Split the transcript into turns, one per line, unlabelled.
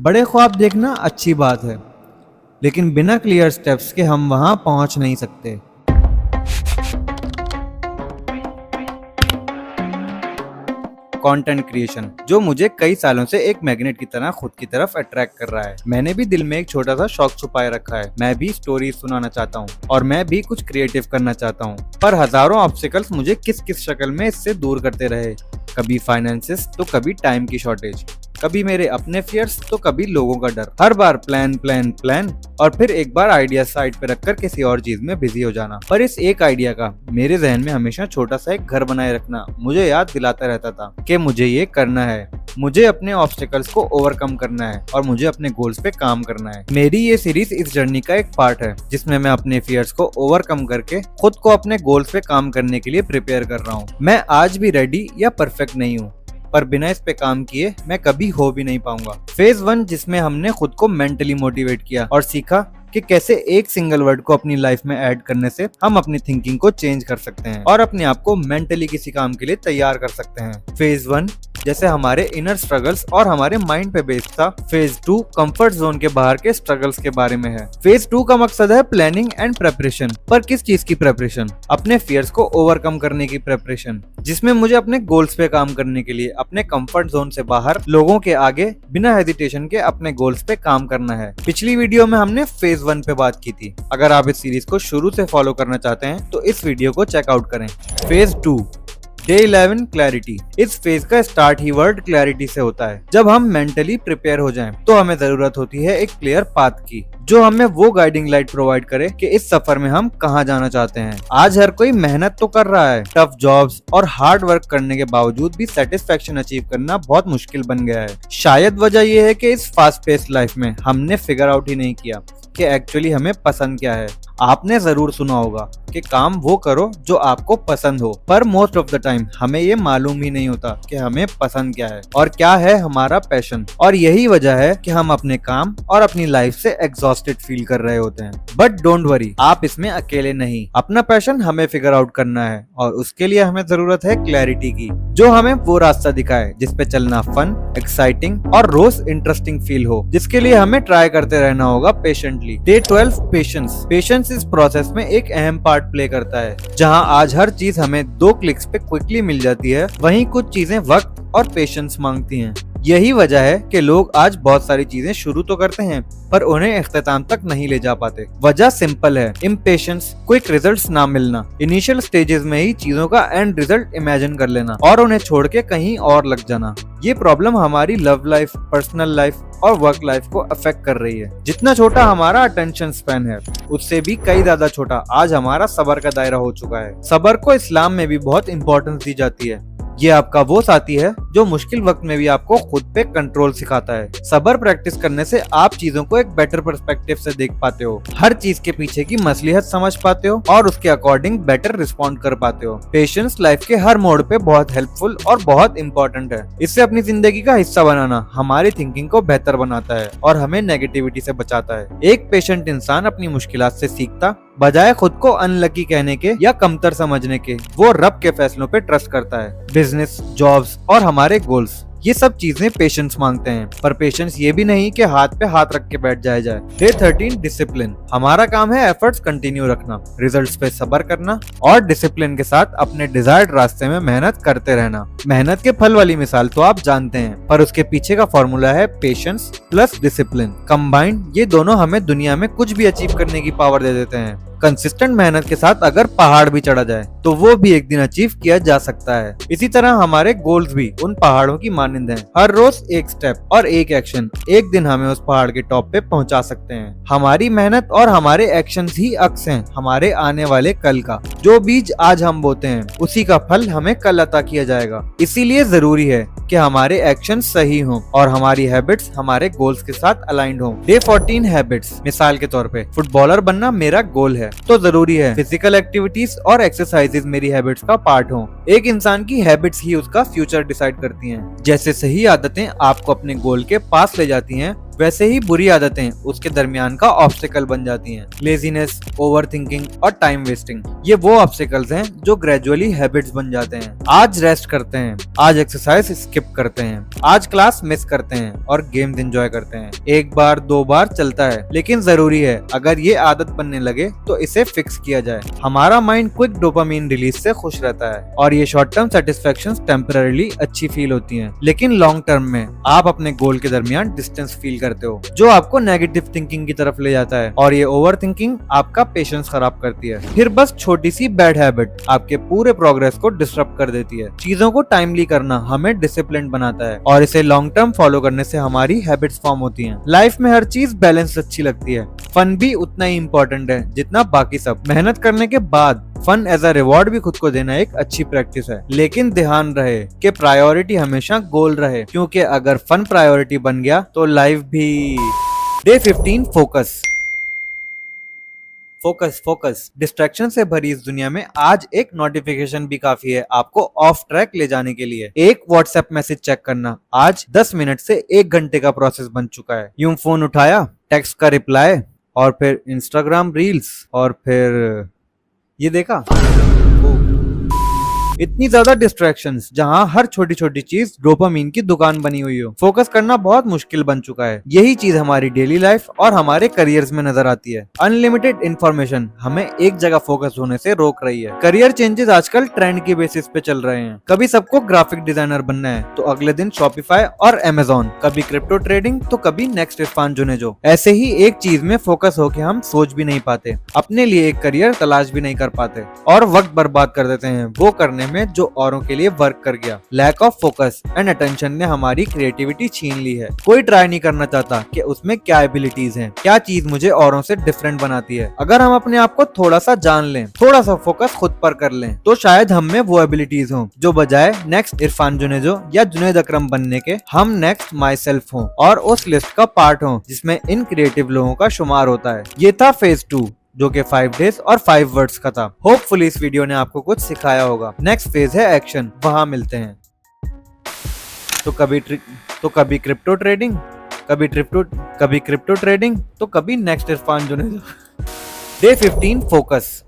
बड़े ख्वाब देखना अच्छी बात है, लेकिन बिना क्लियर स्टेप्स के हम वहां पहुंच नहीं सकते। कंटेंट क्रिएशन, जो मुझे कई सालों से एक मैग्नेट की तरह खुद की तरफ अट्रैक्ट कर रहा है। मैंने भी दिल में एक छोटा सा शौक छुपाए रखा है। मैं भी स्टोरी सुनाना चाहता हूँ और मैं भी कुछ क्रिएटिव करना चाहता हूँ, पर हजारों ऑब्स्टिकल्स मुझे किस किस शक्ल में इससे दूर करते रहे। कभी फाइनेंसेस तो कभी टाइम की शॉर्टेज, कभी मेरे अपने फियर्स तो कभी लोगों का डर। हर बार प्लान प्लान प्लान और फिर एक बार आइडिया साइड पे रखकर किसी और चीज में बिजी हो जाना। पर इस एक आइडिया का मेरे जहन में हमेशा छोटा सा एक घर बनाए रखना मुझे याद दिलाता रहता था कि मुझे ये करना है, मुझे अपने ऑब्स्टिकल्स को ओवरकम करना है और मुझे अपने गोल्स पे काम करना है। मेरी ये सीरीज इस जर्नी का एक पार्ट है, जिसमें मैं अपने फियर्स को ओवरकम करके खुद को अपने गोल्स पे काम करने के लिए प्रिपेयर कर रहा हूँ। मैं आज भी रेडी या परफेक्ट नहीं हूँ, पर बिना इस पे काम किए मैं कभी हो भी नहीं पाऊंगा। फेज 1, जिसमें हमने खुद को मेंटली मोटिवेट किया और सीखा कि कैसे एक सिंगल वर्ड को अपनी लाइफ में ऐड करने से हम अपनी थिंकिंग को चेंज कर सकते हैं और अपने आप को मेंटली किसी काम के लिए तैयार कर सकते हैं। फेज 1 जैसे हमारे इनर स्ट्रगल्स और हमारे माइंड पे बेस्ड था। फेज 2 कंफर्ट जोन के बाहर के स्ट्रगल्स के बारे में है। फेज 2 का मकसद है प्लानिंग एंड प्रेपरेशन। पर किस चीज की प्रेपरेशन? अपने फियर्स को ओवरकम करने की प्रेपरेशन, जिसमें मुझे अपने गोल्स पे काम करने के लिए अपने कंफर्ट जोन से बाहर लोगों के आगे बिना हेजिटेशन के अपने गोल्स पे काम करना है। पिछली वीडियो में हमने फेज 1 पे बात की थी। अगर आप इस सीरीज को शुरू से फॉलो करना चाहते हैं तो इस वीडियो को चेकआउट करें। Phase 2 day 11 clarity. इस फेज का स्टार्ट ही वर्ड क्लैरिटी से होता है। जब हम मेंटली प्रिपेयर हो जाएं, तो हमें जरूरत होती है एक क्लियर पाथ की, जो हमें वो गाइडिंग लाइट प्रोवाइड करे कि इस सफर में हम कहाँ जाना चाहते हैं। आज हर कोई मेहनत तो कर रहा है, टफ जॉब्स और हार्ड वर्क करने के बावजूद भी सेटिस्फेक्शन अचीव करना बहुत मुश्किल बन गया है। शायद वजह यह है कि इस फास्ट पेस्ड लाइफ में हमने फिगर आउट ही नहीं किया कि एक्चुअली हमें पसंद क्या है। आपने जरूर सुना होगा कि काम वो करो जो आपको पसंद हो, पर मोस्ट ऑफ द टाइम हमें ये मालूम ही नहीं होता कि हमें पसंद क्या है और क्या है हमारा पैशन। और यही वजह है कि हम अपने काम और अपनी लाइफ से एग्जॉस्टेड फील कर रहे होते हैं। बट डोंट वरी, आप इसमें अकेले नहीं। अपना पैशन हमें फिगर आउट करना है और उसके लिए हमें जरूरत है क्लैरिटी की, जो हमें वो रास्ता दिखाए जिसपे चलना फन, एक्साइटिंग और रोज इंटरेस्टिंग फील हो, जिसके लिए हमें ट्राई करते रहना होगा पेशेंटली। Day 12 patience. पेशेंस इस प्रोसेस में एक अहम पार्ट प्ले करता है। जहां आज हर चीज हमें 2 क्लिक्स पे क्विकली मिल जाती है, वहीं कुछ चीजें वक्त और पेशेंस मांगती हैं। यही वजह है कि लोग आज बहुत सारी चीजें शुरू तो करते हैं, पर उन्हें इख्तिताम तक नहीं ले जा पाते। वजह सिंपल है, इम्पेशंस, क्विक रिजल्ट्स ना मिलना, इनिशियल स्टेजेस में ही चीजों का एंड रिजल्ट इमेजिन कर लेना और उन्हें छोड़ के कहीं और लग जाना। ये प्रॉब्लम हमारी लव लाइफ, पर्सनल लाइफ और वर्क लाइफ को अफेक्ट कर रही है। जितना छोटा हमारा अटेंशन स्पैन है, उससे भी कई ज्यादा छोटा आज हमारा सबर का दायरा हो चुका है। सबर को इस्लाम में भी बहुत इंपॉर्टेंस दी जाती है। ये आपका वो साथी है जो मुश्किल वक्त में भी आपको खुद पे कंट्रोल सिखाता है। सब्र प्रैक्टिस करने से आप चीजों को एक बेटर पर्सपेक्टिव से देख पाते हो, हर चीज के पीछे की मसलिहत समझ पाते हो और उसके अकॉर्डिंग बेटर रिस्पॉन्ड कर पाते हो। पेशेंस लाइफ के हर मोड पे बहुत हेल्पफुल और बहुत इंपॉर्टेंट है। इससे अपनी जिंदगी का हिस्सा बनाना हमारी थिंकिंग को बेहतर बनाता है और हमें नेगेटिविटी से बचाता है। एक पेशेंट इंसान अपनी मुश्किलात से सीखता, बजाय खुद को अनलकी कहने के या कमतर समझने के, वो रब के फैसलों पे ट्रस्ट करता है। बिजनेस, जॉब्स और हमारे गोल्स, ये सब चीजें पेशेंस मांगते हैं, पर पेशेंस ये भी नहीं कि हाथ पे हाथ रख के बैठ जाया जाए। Day 13 discipline. हमारा काम है एफर्ट्स कंटिन्यू रखना, रिजल्ट्स पे सब्र करना और डिसिप्लिन के साथ अपने डिजायर्ड रास्ते में मेहनत करते रहना। मेहनत के फल वाली मिसाल तो आप जानते हैं, पर उसके पीछे का फॉर्मूला है पेशेंस प्लस डिसिप्लिन कंबाइंड। ये दोनों हमें दुनिया में कुछ भी अचीव करने की पावर दे देते हैं। कंसिस्टेंट मेहनत के साथ अगर पहाड़ भी चढ़ा जाए तो वो भी एक दिन अचीव किया जा सकता है। इसी तरह हमारे गोल्स भी उन पहाड़ों की मानंद हैं। हर रोज एक स्टेप और एक एक्शन एक दिन हमें उस पहाड़ के टॉप पे पहुंचा सकते हैं। हमारी मेहनत और हमारे एक्शंस ही अक्स हैं हमारे आने वाले कल का। जो बीज आज हम बोते हैं, उसी का फल हमें कल अता किया जाएगा। इसीलिए जरूरी है कि हमारे एक्शन सही हों और हमारी हैबिट्स हमारे गोल्स के साथ अलाइंड हों। Day 14 habits. मिसाल के तौर पे फुटबॉलर बनना मेरा गोल है, तो जरूरी है फिजिकल एक्टिविटीज और एक्सरसाइजेज मेरी हैबिट्स का पार्ट हों। एक इंसान की हैबिट्स ही उसका फ्यूचर डिसाइड करती हैं। जैसे सही आदतें आपको अपने गोल के पास ले जाती हैं, वैसे ही बुरी आदतें उसके दरमियान का ऑब्स्टिकल बन जाती हैं। लेजीनेस, ओवरथिंकिंग और टाइम वेस्टिंग, ये वो ऑब्स्टिकल्स हैं जो ग्रेजुअली हैबिट्स बन जाते हैं। आज रेस्ट करते हैं, आज एक्सरसाइज स्किप करते हैं, आज क्लास मिस करते हैं और गेम्स एंजॉय करते हैं। एक बार दो बार चलता है, लेकिन जरूरी है अगर ये आदत बनने लगे तो इसे फिक्स किया जाए। हमारा माइंड क्विक डोपामीन रिलीज से खुश रहता है और ये शॉर्ट टर्म सेटिस्फेक्शन टेम्पररीली अच्छी फील होती हैं, लेकिन लॉन्ग टर्म में आप अपने गोल के दरमियान डिस्टेंस फील करते हो, जो आपको नेगेटिव थिंकिंग की तरफ ले जाता है और ये ओवर थिंकिंग आपका पेशेंस खराब करती है। फिर बस छोटी सी बैड हैबिट आपके पूरे प्रोग्रेस को डिस्टर्ब कर देती है। चीजों को टाइमली करना हमें डिसिप्लिन बनाता है और इसे लॉन्ग टर्म फॉलो करने से हमारी हैबिट्स फॉर्म होती हैं। लाइफ में हर चीज बैलेंस अच्छी लगती है, फन भी उतना ही इम्पोर्टेंट है जितना बाकी सब। मेहनत करने के बाद फन एज अ रिवॉर्ड भी खुद को देना एक अच्छी प्रैक्टिस है, लेकिन ध्यान रहे कि प्रायोरिटी हमेशा गोल रहे, क्योंकि अगर फन प्रायोरिटी बन गया तो लाइफ भी। Day 15 focus. Focus focus distraction से भरी इस दुनिया में आज एक नोटिफिकेशन भी काफी है आपको ऑफ ट्रैक ले जाने के लिए। एक व्हाट्सएप मैसेज चेक करना आज 10 मिनट से 1 घंटे का प्रोसेस बन चुका है। यूं फोन उठाया, टेक्स्ट का रिप्लाई और फिर इंस्टाग्राम रील्स और फिर ये देखा। इतनी ज्यादा डिस्ट्रैक्शंस जहां हर छोटी छोटी चीज डोपामीन की दुकान बनी हुई हो। फोकस करना बहुत मुश्किल बन चुका है। यही चीज हमारी डेली लाइफ और हमारे करियर्स में नजर आती है। अनलिमिटेड इंफॉर्मेशन हमें एक जगह फोकस होने से रोक रही है। करियर चेंजेस आजकल ट्रेंड की बेसिस पे चल रहे हैं। कभी सबको ग्राफिक डिजाइनर बनना है तो अगले दिन शॉपिफाई और अमेजोन, कभी क्रिप्टो ट्रेडिंग तो कभी नेक्स्ट इरफान जुनेजो। ऐसे ही एक चीज में फोकस होके हम सोच भी नहीं पाते, अपने लिए एक करियर तलाश भी नहीं कर पाते और वक्त बर्बाद कर देते हैं वो करने में जो औरों के लिए वर्क कर गया। Lack of focus and attention ने हमारी क्रिएटिविटी छीन ली है। कोई ट्राई नहीं करना चाहता कि उसमें क्या एबिलिटीज हैं, क्या चीज मुझे औरों से डिफरेंट बनाती है। अगर हम अपने आप को थोड़ा सा जान लें, थोड़ा सा फोकस खुद पर कर लें, तो शायद हम में वो एबिलिटीज हों जो बजाय नेक्स्ट इरफान जुनेजो या जुनेद अकरम बनने के हम नेक्स्ट माई सेल्फ हों और उस लिस्ट का पार्ट हों जिसमें इन क्रिएटिव लोगों का शुमार होता है। ये था फेज 2 जो कि 5 डेज और 5 वर्ड्स का था। होपफुली इस वीडियो ने आपको कुछ सिखाया होगा। नेक्स्ट फेज है एक्शन, वहां मिलते हैं। तो कभी क्रिप्टो ट्रेडिंग, कभी क्रिप्टो ट्रेडिंग तो कभी next Irfan Junejo. Day 15 focus.